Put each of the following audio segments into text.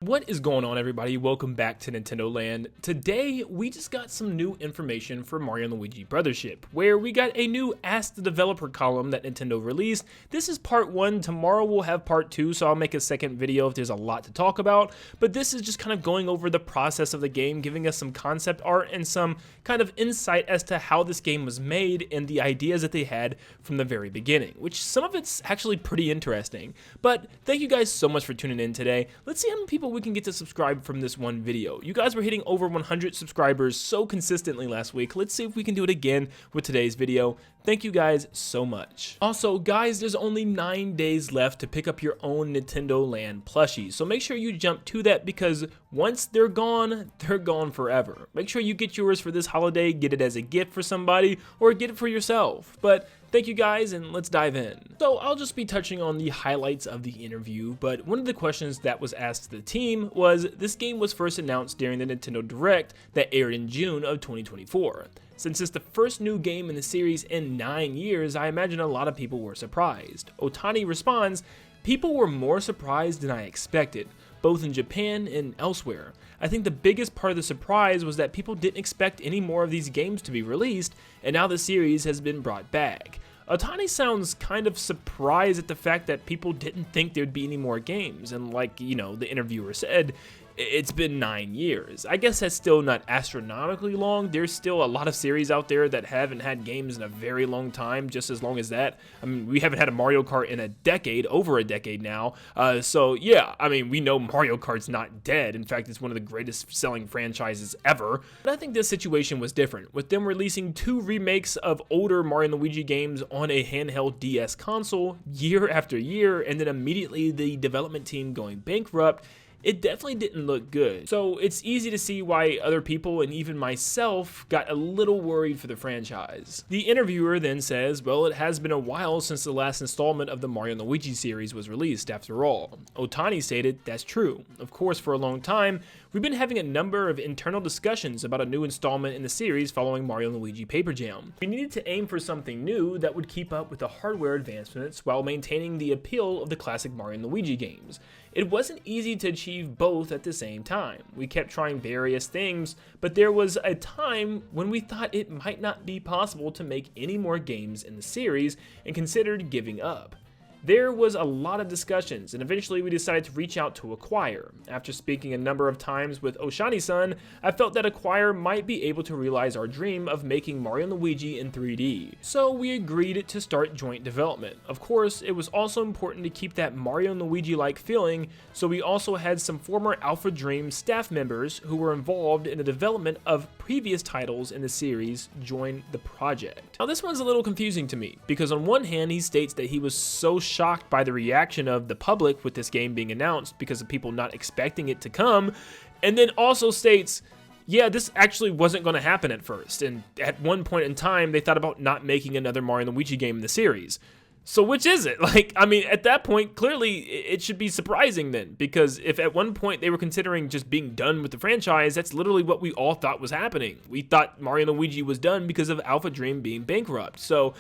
What is going on, everybody? Welcome back to Nintendo Land. Today, we just got some new information for Mario & Luigi Brothership, where we got a new Ask the Developer column that Nintendo released. This is part 1. Tomorrow we'll have part 2, so I'll make a second video if there's a lot to talk about. But this is just kind of going over the process of the game, giving us some concept art and some kind of insight as to how this game was made and the ideas that they had from the very beginning, which some of it's actually pretty interesting. But thank you guys so much for tuning in today. Let's see how many people we can get to subscribe from this one video. You guys were hitting over 100 subscribers so consistently last week. Let's see if we can do it again with today's video. Thank you guys so much. Also, guys, there's only 9 days left to pick up your own Nintendo Land plushies, so make sure you jump to that because once they're gone forever. Make sure you get yours for this holiday, get it as a gift for somebody, or get it for yourself. But thank you guys, and let's dive in. So I'll just be touching on the highlights of the interview, but one of the questions that was asked to the team was, this game was first announced during the Nintendo Direct that aired in June of 2024. Since it's the first new game in the series in 9 years, I imagine a lot of people were surprised. Otani responds, "People were more surprised than I expected, both in Japan and elsewhere. I think the biggest part of the surprise was that people didn't expect any more of these games to be released, and now the series has been brought back." Otani sounds kind of surprised at the fact that people didn't think there'd be any more games, and like, the interviewer said, it's been 9 years. I guess that's still not astronomically long. There's still a lot of series out there that haven't had games in a very long time, just as long as that. I mean, we haven't had a Mario Kart in a decade, over a decade now. So yeah, I mean, we know Mario Kart's not dead. In fact, it's one of the greatest selling franchises ever. But I think this situation was different, with them releasing 2 remakes of older Mario & Luigi games on a handheld DS console year after year, and then immediately the development team going bankrupt. It definitely didn't look good. So it's easy to see why other people and even myself got a little worried for the franchise. The interviewer then says, well, it has been a while since the last installment of the Mario & Luigi series was released after all. Otani stated, that's true. Of course, for a long time, we've been having a number of internal discussions about a new installment in the series following Mario & Luigi Paper Jam. We needed to aim for something new that would keep up with the hardware advancements while maintaining the appeal of the classic Mario & Luigi games. It wasn't easy to achieve both at the same time. We kept trying various things, but there was a time when we thought it might not be possible to make any more games in the series and considered giving up. There was a lot of discussions, and eventually we decided to reach out to Acquire. After speaking a number of times with Oshani-san, I felt that Acquire might be able to realize our dream of making Mario & Luigi in 3D. So we agreed to start joint development. Of course, it was also important to keep that Mario & Luigi-like feeling, so we also had some former Alpha Dream staff members who were involved in the development of previous titles in the series join the project. Now this one's a little confusing to me, because on one hand he states that he was so shocked by the reaction of the public with this game being announced because of people not expecting it to come, and then also states, yeah, this actually wasn't going to happen at first, and at one point in time they thought about not making another Mario & Luigi game in the series. So which is it? Like, I mean, at that point, clearly it should be surprising then, because if at one point they were considering just being done with the franchise, that's literally what we all thought was happening. We thought Mario & Luigi was done because of Alpha Dream being bankrupt. So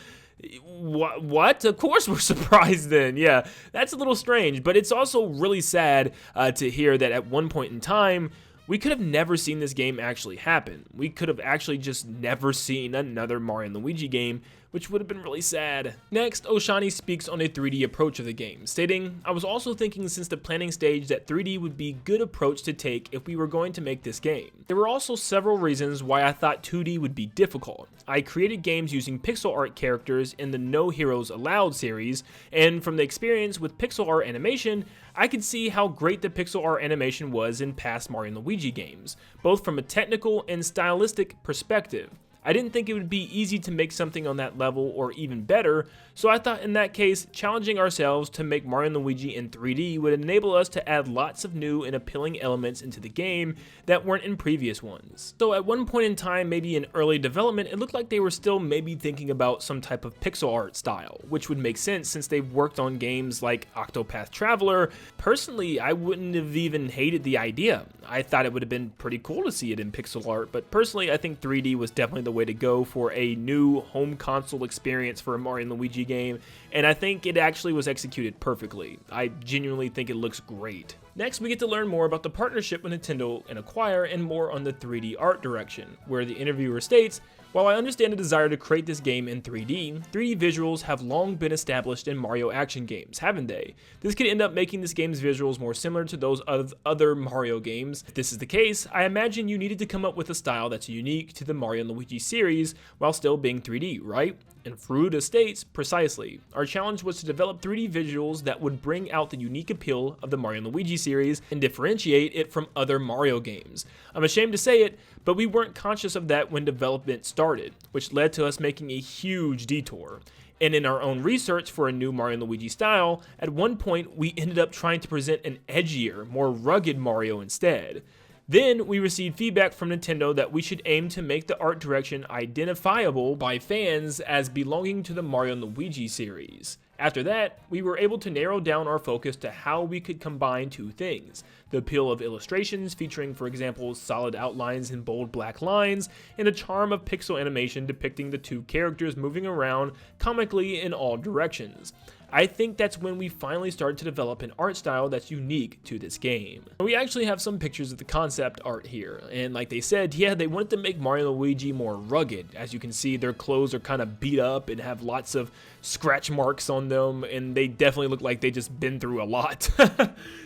what? Of course we're surprised then. Yeah, that's a little strange, but it's also really sad to hear that at one point in time, we could have never seen this game actually happen. We could have actually just never seen another Mario & Luigi game, which would have been really sad. Next, Oshani speaks on a 3D approach of the game, stating, I was also thinking since the planning stage that 3D would be a good approach to take if we were going to make this game. There were also several reasons why I thought 2D would be difficult. I created games using pixel art characters in the No Heroes Allowed series, and from the experience with pixel art animation, I could see how great the pixel art animation was in past Mario & Luigi games, both from a technical and stylistic perspective. I didn't think it would be easy to make something on that level or even better, so I thought in that case, challenging ourselves to make Mario & Luigi in 3D would enable us to add lots of new and appealing elements into the game that weren't in previous ones. So at one point in time, maybe in early development, it looked like they were still maybe thinking about some type of pixel art style, which would make sense since they've worked on games like Octopath Traveler. Personally, I wouldn't have even hated the idea. I thought it would have been pretty cool to see it in pixel art, but personally I think 3D was definitely the way to go for a new home console experience for a Mario & Luigi game, and I think it actually was executed perfectly. I genuinely think it looks great. Next, we get to learn more about the partnership with Nintendo and Acquire, and more on the 3D art direction, where the interviewer states, "While I understand the desire to create this game in 3D, 3D visuals have long been established in Mario action games, haven't they? This could end up making this game's visuals more similar to those of other Mario games. If this is the case, I imagine you needed to come up with a style that's unique to the Mario & Luigi series while still being 3D, right?" And Furuta states, "Precisely. Our challenge was to develop 3D visuals that would bring out the unique appeal of the Mario & Luigi series and differentiate it from other Mario games. I'm ashamed to say it, but we weren't conscious of that when development started, which led to us making a huge detour. And in our own research for a new Mario & Luigi style, at one point we ended up trying to present an edgier, more rugged Mario instead. Then we received feedback from Nintendo that we should aim to make the art direction identifiable by fans as belonging to the Mario & Luigi series. After that, we were able to narrow down our focus to how we could combine two things: the appeal of illustrations featuring, for example, solid outlines and bold black lines, and the charm of pixel animation depicting the two characters moving around comically in all directions. I think that's when we finally started to develop an art style that's unique to this game." We actually have some pictures of the concept art here, and like they said, yeah, they wanted to make Mario and Luigi more rugged. As you can see, their clothes are kind of beat up and have lots of scratch marks on them, and they definitely look like they just been through a lot.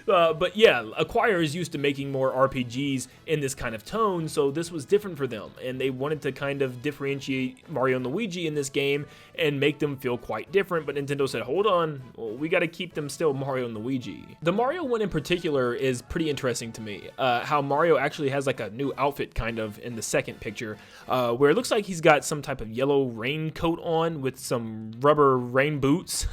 But yeah, Acquire is used to making more RPGs in this kind of tone, so this was different for them, and they wanted to kind of differentiate Mario and Luigi in this game and make them feel quite different, but Nintendo said, hold on, well, we gotta keep them still Mario and Luigi. The Mario one in particular is pretty interesting to me, how Mario actually has like a new outfit kind of in the second picture, where it looks like he's got some type of yellow raincoat on with some rubber rain boots.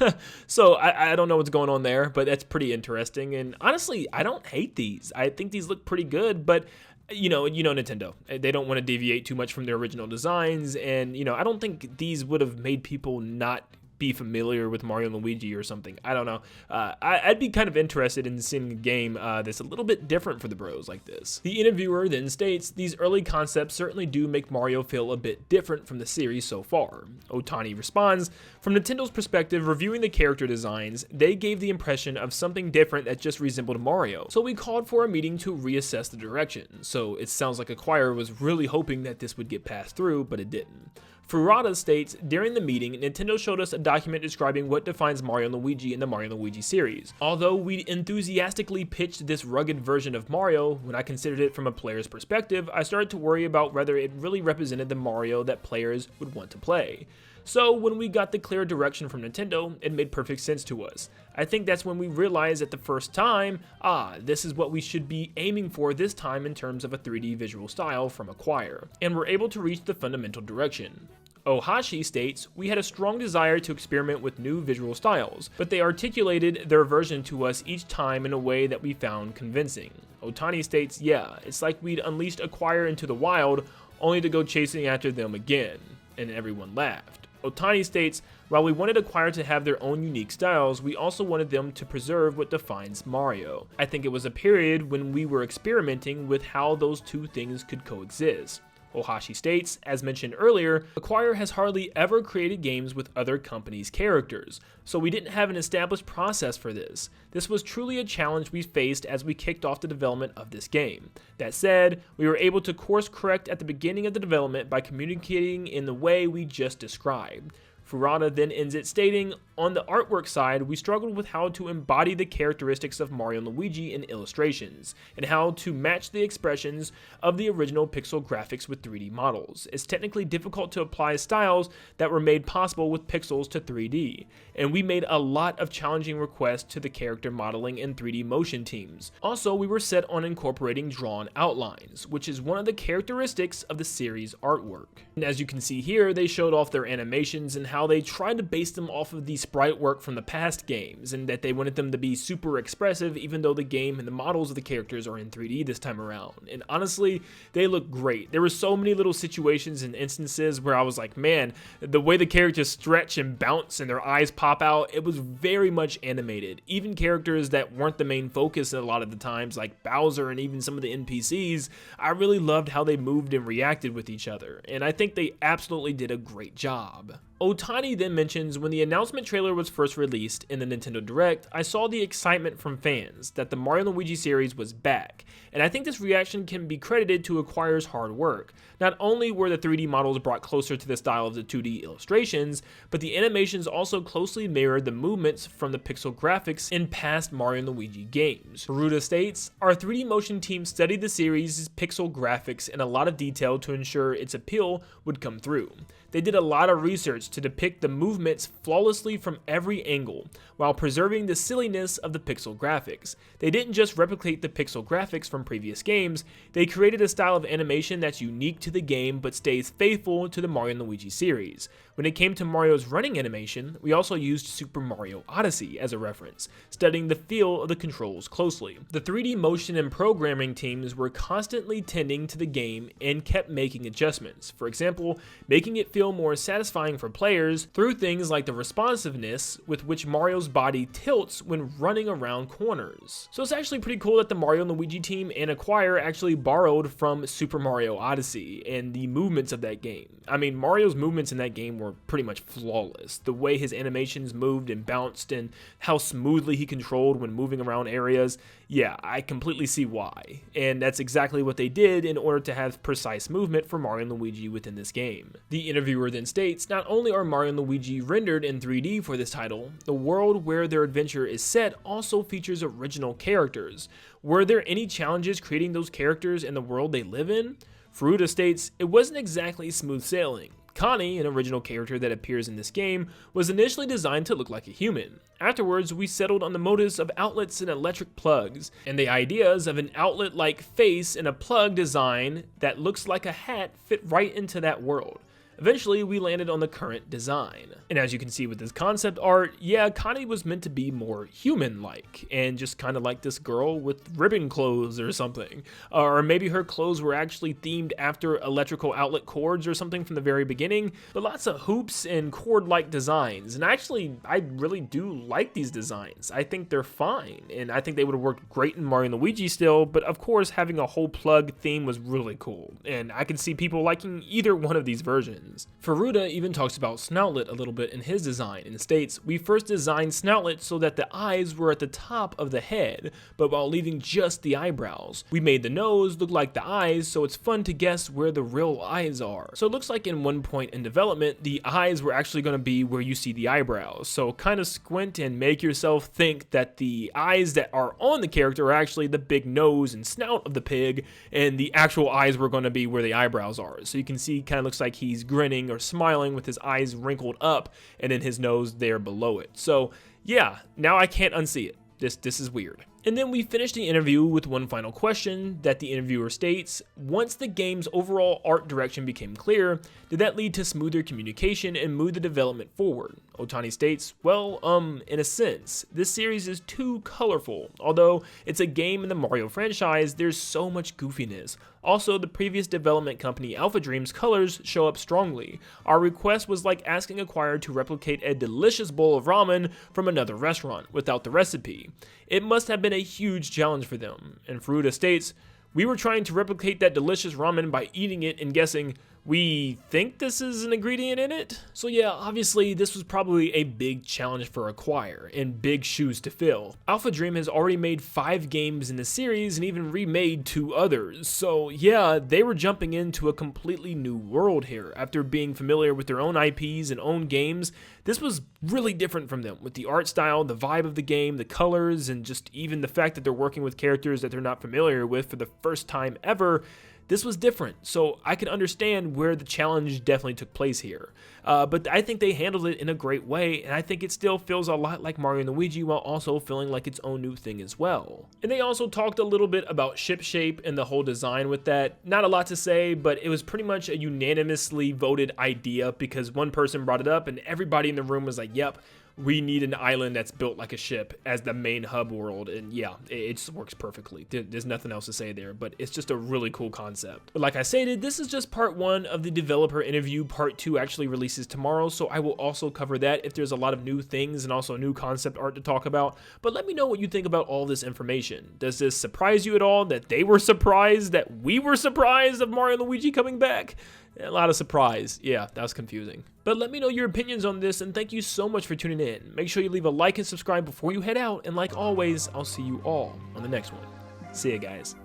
So I don't know what's going on there, but that's pretty interesting, and honestly, I don't hate these. I think these look pretty good, but you know Nintendo, they don't want to deviate too much from their original designs, and I don't think these would have made people not be familiar with Mario and Luigi or something. I don't know. I'd be kind of interested in seeing a game that's a little bit different for the bros like this. The interviewer then states, "These early concepts certainly do make Mario feel a bit different from the series so far." Otani responds, "From Nintendo's perspective, reviewing the character designs, they gave the impression of something different that just resembled Mario. So we called for a meeting to reassess the direction." So it sounds like Acquire was really hoping that this would get passed through, but it didn't. Furuta states, "During the meeting, Nintendo showed us a document describing what defines Mario and Luigi in the Mario and Luigi series. Although we enthusiastically pitched this rugged version of Mario, when I considered it from a player's perspective, I started to worry about whether it really represented the Mario that players would want to play. So when we got the clear direction from Nintendo, it made perfect sense to us. I think that's when we realized at the first time, this is what we should be aiming for this time in terms of a 3D visual style from Acquire, and we're able to reach the fundamental direction." Ohashi states, "We had a strong desire to experiment with new visual styles, but they articulated their version to us each time in a way that we found convincing." Otani states, "Yeah, it's like we'd unleashed Acquire into the wild, only to go chasing after them again," and everyone laughed. Otani states, "While we wanted Acquire to have their own unique styles, we also wanted them to preserve what defines Mario. I think it was a period when we were experimenting with how those two things could coexist." Ohashi states, "As mentioned earlier, Acquire has hardly ever created games with other companies' characters, so we didn't have an established process for this. This was truly a challenge we faced as we kicked off the development of this game. That said, we were able to course correct at the beginning of the development by communicating in the way we just described." Furuta then ends it stating, "On the artwork side, we struggled with how to embody the characteristics of Mario and Luigi in illustrations, and how to match the expressions of the original pixel graphics with 3D models. It's technically difficult to apply styles that were made possible with pixels to 3D, and we made a lot of challenging requests to the character modeling and 3D motion teams. Also, we were set on incorporating drawn outlines, which is one of the characteristics of the series artwork." And as you can see here, they showed off their animations and how they tried to base them off of the sprite work from the past games, and that they wanted them to be super expressive even though the game and the models of the characters are in 3D this time around. And honestly, they look great. There were so many little situations and instances where I was like, man, the way the characters stretch and bounce and their eyes pop out, it was very much animated. Even characters that weren't the main focus a lot of the times, like Bowser and even some of the NPCs, I really loved how they moved and reacted with each other, and I think they absolutely did a great job. Otani then mentions, when the announcement trailer was first released in the Nintendo Direct, I saw the excitement from fans that the Mario & Luigi series was back, and I think this reaction can be credited to Acquire's hard work. Not only were the 3D models brought closer to the style of the 2D illustrations, but the animations also closely mirrored the movements from the pixel graphics in past Mario & Luigi games. Furuta states, our 3D motion team studied the series' pixel graphics in a lot of detail to ensure its appeal would come through. They did a lot of research to depict the movements flawlessly from every angle, while preserving the silliness of the pixel graphics. They didn't just replicate the pixel graphics from previous games, they created a style of animation that's unique to the game but stays faithful to the Mario & Luigi series. When it came to Mario's running animation, we also used Super Mario Odyssey as a reference, studying the feel of the controls closely. The 3D motion and programming teams were constantly tending to the game and kept making adjustments. For example, making it feel more satisfying for players through things like the responsiveness with which Mario's body tilts when running around corners. So it's actually pretty cool that the Mario & Luigi team and Acquire actually borrowed from Super Mario Odyssey and the movements of that game. I mean, Mario's movements in that game were pretty much flawless. The way his animations moved and bounced and how smoothly he controlled when moving around areas, yeah, I completely see why. And that's exactly what they did in order to have precise movement for Mario & Luigi within this game. The interviewer then states, not only are Mario & Luigi rendered in 3D for this title, the world where their adventure is set also features original characters. Were there any challenges creating those characters in the world they live in? Furuta states, it wasn't exactly smooth sailing. Connie, an original character that appears in this game, was initially designed to look like a human. Afterwards, we settled on the motives of outlets and electric plugs, and the ideas of an outlet-like face and a plug design that looks like a hat fit right into that world. Eventually, we landed on the current design. And as you can see with this concept art, yeah, Connie was meant to be more human-like, and just kind of like this girl with ribbon clothes or something. Or maybe her clothes were actually themed after electrical outlet cords or something from the very beginning, but lots of hoops and cord-like designs. And actually, I really do like these designs. I think they're fine, and I think they would have worked great in Mario & Luigi still, but of course, having a whole plug theme was really cool, and I can see people liking either one of these versions. Furuta even talks about Snoutlet a little bit in his design and states, we first designed Snoutlet so that the eyes were at the top of the head, but while leaving just the eyebrows. We made the nose look like the eyes, so it's fun to guess where the real eyes are. So it looks like in one point in development, the eyes were actually going to be where you see the eyebrows. So kind of squint and make yourself think that the eyes that are on the character are actually the big nose and snout of the pig, and the actual eyes were going to be where the eyebrows are. So you can see, kind of looks like he's grinning or smiling with his eyes wrinkled up and then his nose there below it. So yeah, now I can't unsee it. This is weird. And then we finished the interview with one final question that the interviewer states, once the game's overall art direction became clear, did that lead to smoother communication and move the development forward? Otani states, well, in a sense, this series is too colorful. Although it's a game in the Mario franchise, there's so much goofiness. Also, the previous development company Alpha Dream's colors show up strongly. Our request was like asking Acquire to replicate a delicious bowl of ramen from another restaurant without the recipe. It must have been a huge challenge for them. And Furuta states, we were trying to replicate that delicious ramen by eating it and guessing, we think this is an ingredient in it? So yeah, obviously this was probably a big challenge for Acquire and big shoes to fill. Alpha Dream has already made 5 games in the series and even remade 2 others. So yeah, they were jumping into a completely new world here. After being familiar with their own IPs and own games, this was really different from them with the art style, the vibe of the game, the colors, and just even the fact that they're working with characters that they're not familiar with for the first time ever. This was different, so I can understand where the challenge definitely took place here. But I think they handled it in a great way, and I think it still feels a lot like Mario & Luigi while also feeling like its own new thing as well. And they also talked a little bit about ship shape and the whole design with that. Not a lot to say, but it was pretty much a unanimously voted idea because one person brought it up and everybody in the room was like, yep, we need an island that's built like a ship as the main hub world, and yeah, it just works perfectly. There's nothing else to say there, but it's just a really cool concept. But like I stated, this is just part 1 of the developer interview. Part 2 actually releases tomorrow, so I will also cover that if there's a lot of new things and also new concept art to talk about. But let me know what you think about all this information. Does this surprise you at all that they were surprised that we were surprised of Mario & Luigi coming back? A lot of surprise. Yeah, that was confusing. But let me know your opinions on this, and thank you so much for tuning in. Make sure you leave a like and subscribe before you head out, and like always, I'll see you all on the next one. See ya, guys.